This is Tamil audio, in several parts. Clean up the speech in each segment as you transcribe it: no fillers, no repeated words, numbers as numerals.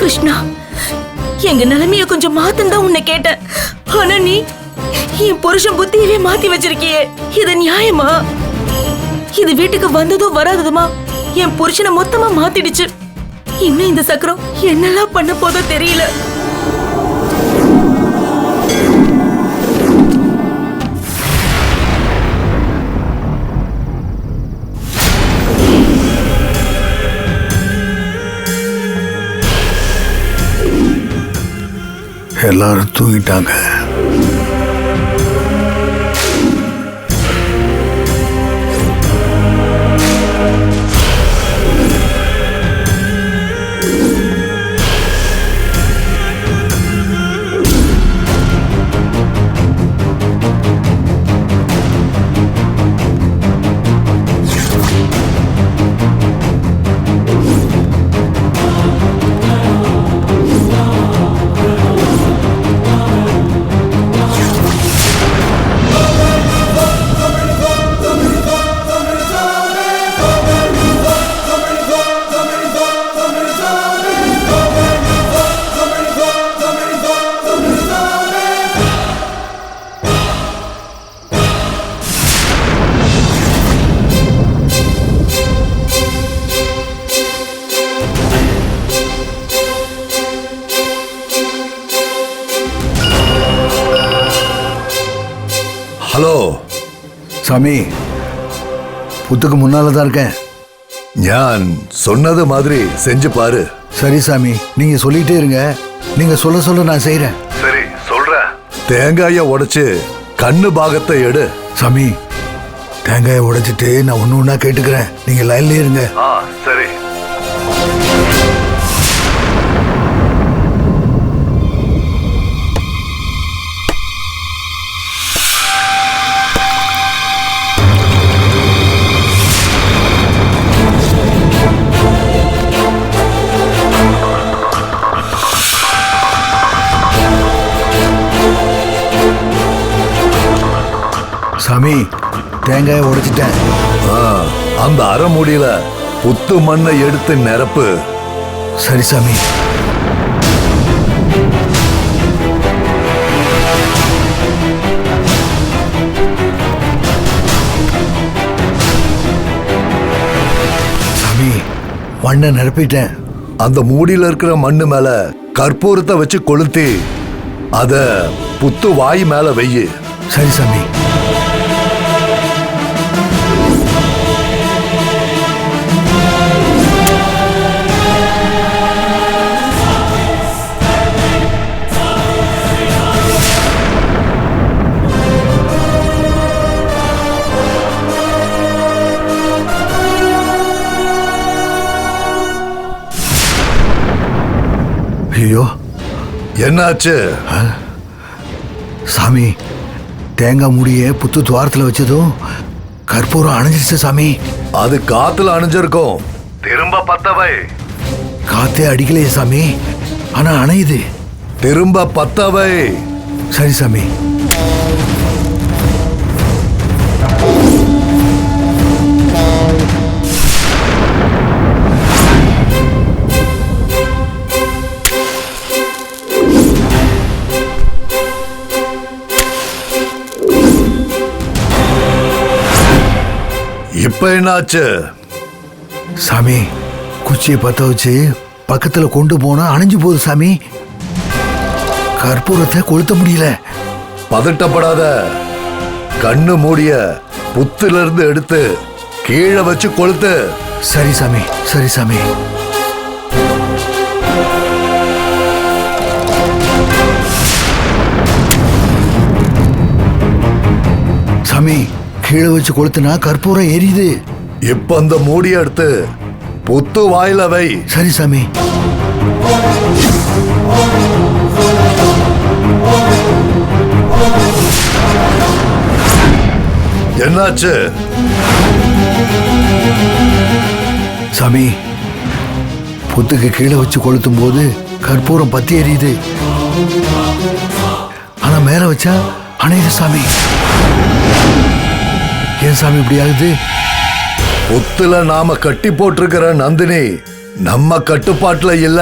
கிருஷ்ணா, எங்க நிலைமைய கொஞ்சம் மாத்தம் தான் உன்னை கேட்டேன். ஆனா நீ என் புருஷன் புத்தியவே மாத்தி வச்சிருக்கியே, இது நியாயமா? இது வீட்டுக்கு வந்ததும் வராததுமா என் புருஷனை மொத்தமா மாத்திடுச்சு. இன்னும் இந்த சக்கரம் என்னெல்லாம் பண்ண போதோ தெரியல. எல்லாரும் தூங்கிட்டாங்க. ஹலோ சாமி, புத்துக்கு முன்னால தான் இருக்கேன். ஞான் சொன்னது மாதிரி செஞ்சு பாரு. சரி சாமி, நீங்க சொல்லிட்டே இருங்க. நீங்க சொல்ல சொல்ல நான் செய்யறேன். சரி சொல்றேன். தேங்காய உடைச்சு கண்ணு பாகத்தை எடு. சாமி, தேங்காயை உடைச்சிட்டு நான் ஒண்ணு ஒண்ணா கேட்டுக்கிறேன். நீங்க லைன்ல இருங்க. சரி. சாமி, தேங்காயை உடைச்சிட்டேன். அந்த அரை மூடியில புத்து மண்ணை எடுத்து நிரப்பு. சரி சாமி. சாமி, மண்ணை நிரப்பிட்டேன். அந்த மூடியில இருக்கிற மண்ணு மேல கற்பூரத்தை வச்சு கொளுத்தி அத புத்து வாய் மேல வெய்யு. சரி சாமி. ஐயோ, என்னாச்சு? சாமி, தேங்காய் மூடிய புத்து துவாரத்தில் வச்சதும் கற்பூரம் அணைஞ்சிருச்சு சாமி. அது காத்துல அணைஞ்சிருக்கும். திரும்ப பத்தவை. காத்தே அடிக்கலையே சாமி, ஆனா அணையுது. திரும்ப பத்தவை. சரி சாமி. இப்ப என்னாச்சு? சாமி, குச்சியை பத்த வச்சு பக்கத்துல கொண்டு போனா அணைஞ்சு போகுது சாமி. கற்பூரத்தை கொளுத்த முடியல. பதட்டப்படாத. கண்ணு மூடிய புத்துல இருந்து எடுத்து கீழே வச்சு கொளுத்து. சரி சாமி, சரி சாமி. சாமி, கீழே வச்சு கொளுத்துனா கற்பூரம் எரியுது. இப்ப அந்த மூடிய எடுத்து புத்து வாயில வை. சரி சாமி. என்னாச்சு? சாமி, புத்துக்கு கீழே வச்சு கொளுத்தும் போது கற்பூரம் பத்தி எரியுது. ஆனா மேல வச்சா அணையுது சாமி. ஏன் சாமி இப்படி ஆகுது? புத்துல நாம கட்டி போட்டிருக்கிற நந்தினி நம்ம கட்டுப்பாட்டுல இல்ல.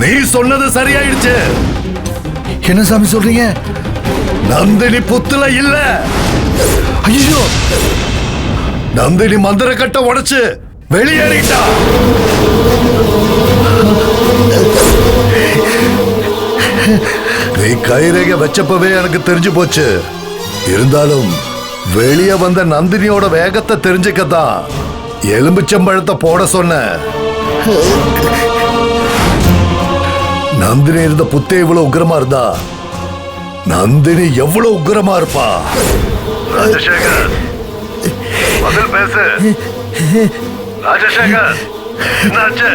நீ சொன்னது சரியாயிடுச்சு. என்ன சாமி சொல்றீங்க? நந்தினி புத்துல இல்ல. ஐயோ, நந்தினி மந்திர கட்ட உடைச்சு வெளியேறிட்டா. நீ கைரேக வச்சப்பவே எனக்கு தெரிஞ்சு போச்சு. இருந்தாலும் வெளியே வந்த நந்தினியோட வேகத்தை தெரிஞ்சுக்கத்தான் எலும்பிச்சம்பழத்தை போட சொன்ன. நந்தினி இருந்த புத்தே இவ்வளவு உக்கிரமா இருந்தா நந்தினி எவ்வளவு உக்கிரமா இருப்பா? ராஜசேகர், பதில் பேசு. ராஜசேகர், என்னாச்சு?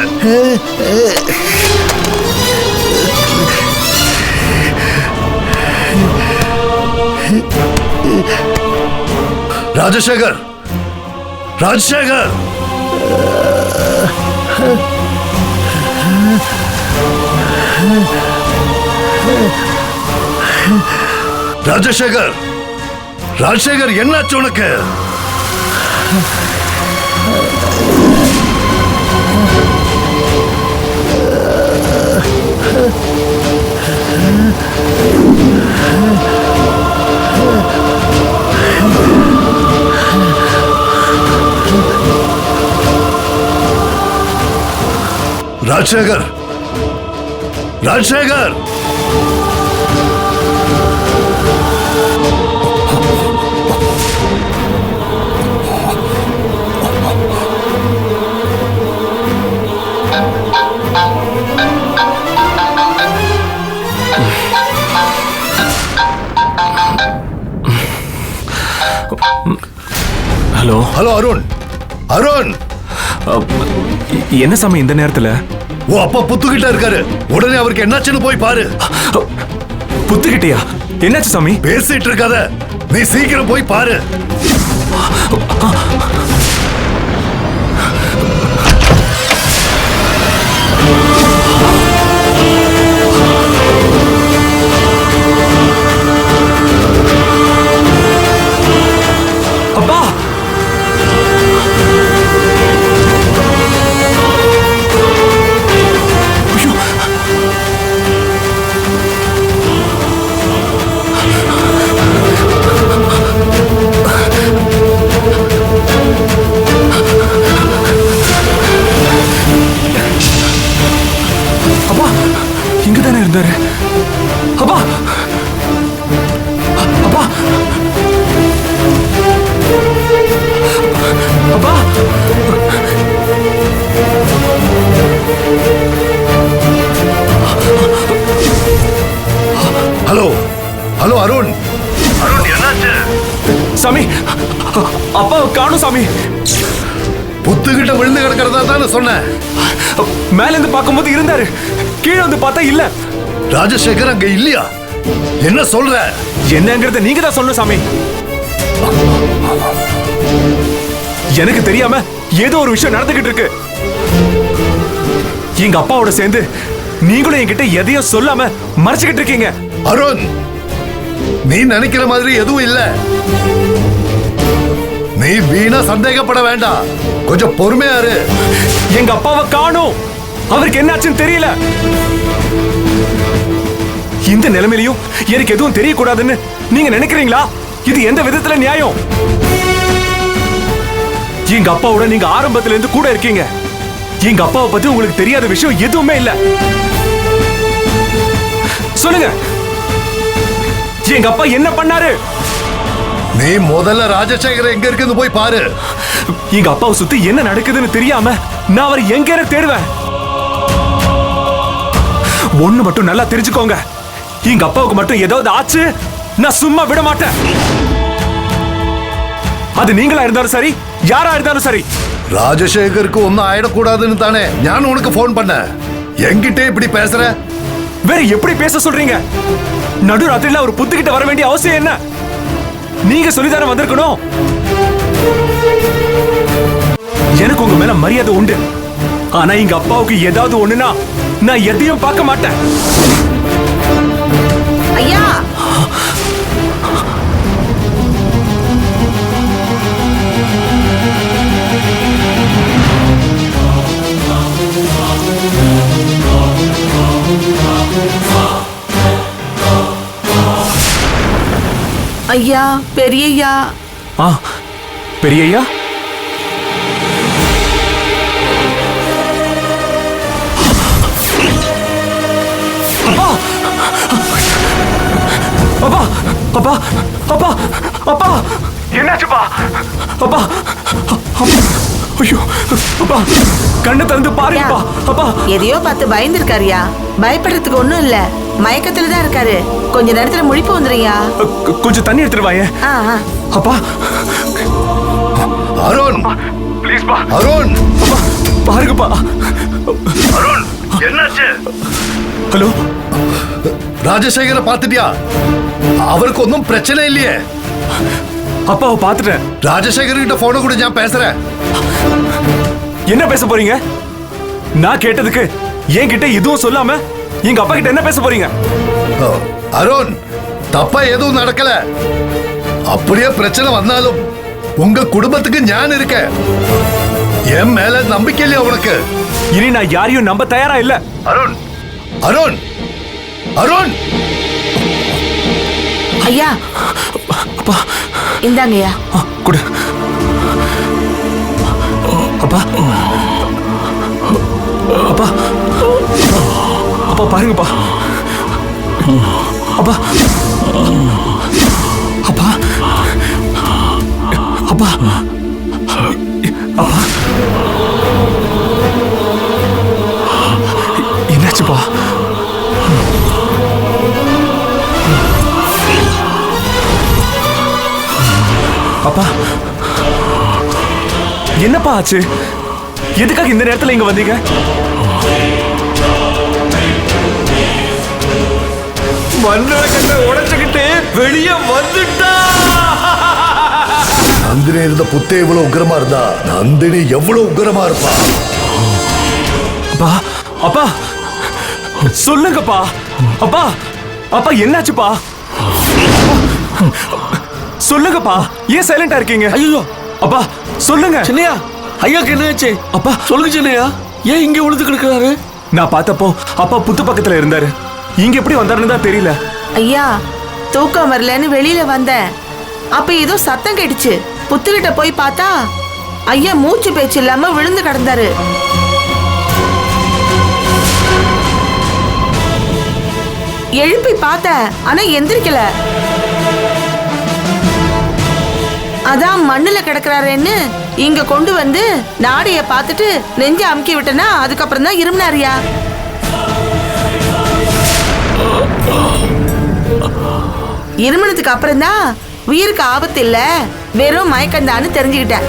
ராஜசேகர், ராஜசேகர், ராஜசேகர், ராஜசேகர், என்னாச்சு உனக்கு? ராஜசேகர், ராஜசேகர், ஹலோ ஹலோ அருண், அருண், என்ன சாமி இந்த நேரத்துல? ஓ அப்பா புத்துக்கிட்ட இருக்காரு. உடனே அவருக்கு என்னாச்சுன்னு போய் பாரு. புத்துக்கிட்டியா? என்னாச்சு சாமி? பேசிட்டு இருக்காத, நீ சீக்கிரம் போய் பாரு. அப்பா, அப்பா இங்கதானே இருந்தாரு. அப்பா, அப்பா, அப்பா, ஹலோ, ஹலோ அருண், அருண் என்னாச்சு? சாமி, அப்பா காணும் சாமி. புத்துக்கிட்ட விழுந்து கிடக்கிறதா தானே சொன்னேன். மேல இருந்து பார்க்கும்போது இருந்தாரு, கீழே வந்து பார்த்தா இல்ல. ராஜசேகர் அங்க இல்லையா? என்ன சொல்ற? என்னங்கறத நீங்க தான் சொல்லணும் சாமி. எனக்கு தெரியாம ஏதோ ஒரு விஷயம் நடந்துகிட்டு இருக்கு. எங்க அப்பாவோட சேர்ந்து நீங்களும் என்கிட்ட எதையும் சொல்லாம மறைச்சுக்கிட்டு இருக்கீங்க. அருண், நீ நினைக்கிற மாதிரி எதுவும் இல்ல. நீ வீணா சந்தேகப்பட வேண்டாம், கொஞ்சம் பொறுமையா இரு. எங்க அப்பாவை காணோம், அவருக்கு என்னாச்சுன்னு தெரியல. இந்த நிலைமையிலையும் எனக்கு எதுவும் தெரியக்கூடாதுன்னு நீங்க நினைக்கிறீங்களா? இது எந்த விதத்துல நியாயம்? எங்க அப்பாவோட நீங்க ஆரம்பத்துல இருந்து கூட இருக்கீங்க. எங்க அப்பாவை பத்தி உங்களுக்கு தெரியாத விஷயம் எதுவுமே இல்ல. சொல்லுங்க, எங்க அப்பா என்ன பண்ணாரு? நீ முதல்ல ராஜசேகர் எங்க இருக்குன்னு போய் பாரு. எங்க அப்பாவை சுத்தி என்ன நடக்குதுன்னு தெரியாம நான் அவர் எங்க தேடுவேன். ஒண்ணு மட்டும் நல்லா தெரிஞ்சுக்கோங்க, எங்க அப்பாவுக்கு மட்டும் ஏதாவது ஆச்சு நான் சும்மா விட மாட்டேன். அது நீங்களா இருந்தாலும் சரி, யாரா இருந்தாலும் சரி. ராஜசேகருக்கு ஒன்னும் ஆயிடக்கூடாதுன்னு தானே நான் உனக்கு போன் பண்ணேன். என்கிட்ட இப்படி பேசுற? வேற எப்படி பேச சொல்றீங்க? நடுராத்திரில ஒரு புத்துக்கிட்ட வர வேண்டிய அவசியம் என்ன? நீங்க சொல்லிதானே வந்திருக்கணும். எனக்கு உங்க மேல மரியாதை உண்டு. ஆனா எங்க அப்பாவுக்கு ஏதாவது ஒண்ணுனா நான் எதையும் பார்க்க மாட்டேன். ஐயா, ஐயா பெரியய்யா. ஆ பெரியய்யா, அப்பா அப்பா அப்பா அப்பா என்னாச்சுப்பா? அப்பா ஐயோ அப்பா, கண்ணை திறந்து பாருங்கப்பா. அப்பா எதையோ பார்த்து பயந்துருக்காருயா. பயப்படுறதுக்கு ஒண்ணும் இல்ல, மயக்கத்துல தான் இருக்காரு. கொஞ்ச நேரத்துல முழிப்பு வந்துருயா. கொஞ்சம் தண்ணி எடுத்துட்டு வாங்க. அப்பா அருண் ப்ளீஸ் பா. அருண் அப்பா பாருங்கப்பா. அருண் என்னாச்சு? ஹலோ, ராஜசேகரை பார்த்துட்டியா? அவருக்கு ஒன்றும் பிரச்சனை இல்லையே. அப்பாவை பார்த்துட்டேன். ராஜசேகர் கிட்ட போன கூட நான் பேசுறேன். என்ன பேச போறீங்க? நான் கேட்டதுக்கு என்கிட்ட எதுவும் சொல்லாம எங்க அப்பா கிட்ட என்ன பேச போறீங்க? அருண், தப்பா எதுவும் நடக்கல. அப்படியே பிரச்சனை வந்தாலும் உங்க குடும்பத்துக்கு ஞான் இருக்க. என் மேல நம்பிக்கை இல்லையா உனக்கு? இனி நான் யாரையும் நம்ப தயாரா இல்ல. அருண் அருண் அருண் ஐயா அப்பா இந்தாங்கய்யா. குடு. அப்பா அப்பா அப்பா பாருங்கப்பா. அப்பா அப்பா அப்பா அப்பா என்னாச்சுப்பா? அப்பா என்னப்பா ஆச்சு? எதுக்காக இந்த நேரத்துல இங்க வந்தீங்க? மண்ணோட கண்ணை உடைச்சுக்கிட்டு வெளியே வந்துட்டா. நந்தினி இருந்த புத்தே இவ்வளவு உக்கிரமா இருந்தா நந்தினி எவ்வளவு உக்கிரமா இருப்பா? அப்பா அப்பா சொல்லுங்கப்பா. அப்பா அப்பா என்னாச்சுப்பா? சொல்லுங்கப்பா, ஏன் சைலண்டா இருக்கீங்க? ஐயோ அப்பா சொல்லுங்க. சின்னையா, ஐயாக்கு என்ன ஆச்சு? அப்பா சொல்லுங்க சின்னையா, ஏன் இங்க விழுந்து கிடக்குறாரு? நான் பார்த்தப்போ அப்பா புத்து பக்கத்துல இருந்தாரு. இங்க எப்படி வந்தாருன்னு தான் தெரியல. ஐயா தூக்கம் வரலன்னு வெளியில வந்தேன். அப்ப ஏதோ சத்தம் கேட்டுச்சு. புத்துக்கிட்ட போய் பார்த்தா ஐயா மூச்சு பேச்சு இல்லாம விழுந்து கிடந்தாரு. எழுப்பி பார்த்தேன், ஆனா எந்திரிக்கல. அதான் மண்ணுல கிடக்குறாருன்னு இங்க கொண்டு வந்து நாடைய பார்த்துட்டு நெஞ்ச அமுக்கி விட்டனா, அதுக்கப்புறம் தான் இருமினாரியா. இருமனத்துக்கு அப்புறம் தான் உயிருக்கு ஆபத்து இல்ல, வெறும் மயக்கந்தான்னு தெரிஞ்சுக்கிட்டேன்.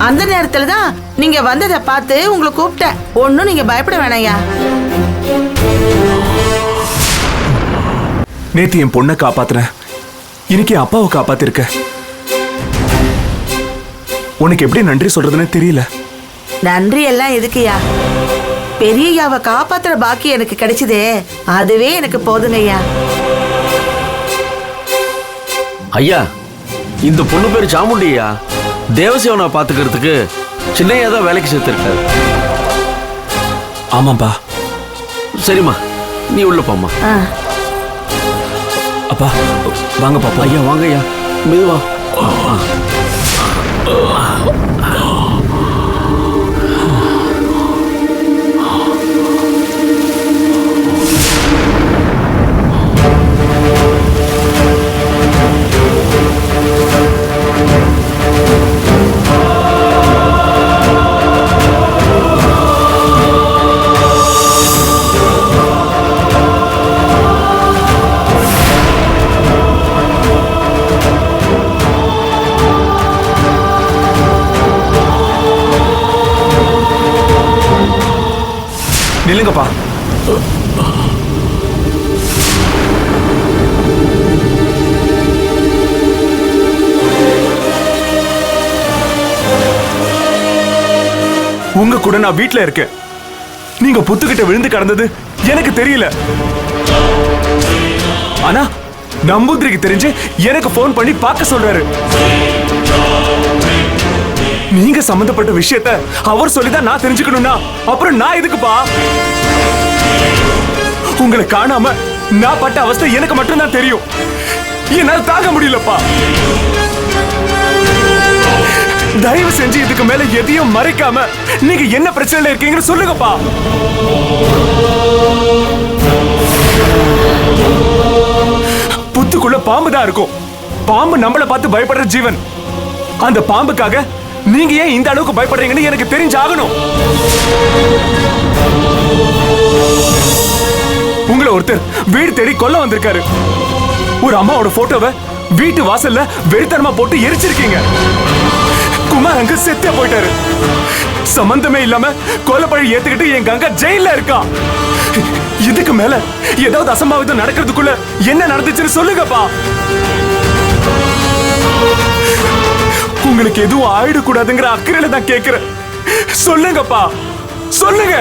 அந்த நேரத்துல தான் நீங்க வந்ததை பார்த்து உங்களை கூப்பிட்டேன். ஒன்னும் நீங்க பயப்பட வேணாயா. நேத்து என் பொண்ணை காப்பாத்துறேன், இன்னைக்கு என் அப்பாவை காப்பாத்திருக்க. உனக்கு எப்படி நன்றி சொல்றதுன்னு தெரியல. நன்றி எல்லாம் எதுக்குயா? பெரியய்யாவை காப்பாத்துற பாக்கி எனக்கு கிடைச்சதே, அதுவே எனக்கு போதுங்கய்யா. ஐயா, இந்த பொண்ணு பேரு சாமுண்டியா. தேவசேவனை பாத்துக்கிறதுக்கு சின்னையா தான் வேலைக்கு சேர்த்திருக்காரு. ஆமாப்பா. சரிம்மா, நீ உள்ள போம்மா. அப்பா வாங்க பாப்பா. ஐயா வாங்க ஐயா, மெதுவா. நில்லுங்கப்பா. உங்க கூட நான் வீட்ல இருக்கேன். நீங்க புத்துக்கிட்ட விழுந்து கிடந்தது எனக்கு தெரியல. ஆனா நம்பூதிரிக்கு தெரிஞ்சு எனக்கு போன் பண்ணி பார்க்க சொல்றாரு. நீங்க சம்பந்தப்பட்ட விஷயத்த அவர் சொல்லிதான் நான் தெரிஞ்சுக்கணும்னா அப்புறம் நான் எதுக்குப்பா? உங்களை காணாம நான் பட்ட அவஸ்தை எனக்கு மட்டும்தான் தெரியும். என்னால தாங்க முடியலப்பா. தயவு செஞ்சு இதுக்கு மேல எதையும் மறைக்காம நீங்க என்ன பிரச்சனையில இருக்கீங்கன்னு சொல்லுங்கப்பா. புத்துக்குள்ள பாம்பு தான் இருக்கும். பாம்பு நம்மளை பார்த்து பயப்படுற ஜீவன். அந்த பாம்புக்காக நீங்க ஏன் இந்த அளவுக்கு பயப்படுறீங்கன்னு எனக்கு தெரிஞ்சாகணும். உங்களை ஒருத்தர் வீடு தேடி கொல்ல வந்திருக்காரு. ஒரு அம்மாவோட போட்டோவை வீட்டு வாசல்ல வெறித்தனமா போட்டு எரிச்சிருக்கீங்க. குமார் அங்க செத்தே போயிட்டாரு. சம்பந்தமே இல்லாம கொலைப்பழி ஏத்துக்கிட்டு என் கங்கா ஜெயில இருக்கா. இதுக்கு மேல ஏதாவது அசம்பாவிதம் நடக்கிறதுக்குள்ள என்ன நடந்துச்சுன்னு சொல்லுங்கப்பா. உங்களுக்கு எதுவும் ஆயிடக்கூடாதுங்கிற அக்கறையில தான் கேக்குறேன். சொல்லுங்கப்பா, சொல்லுங்க.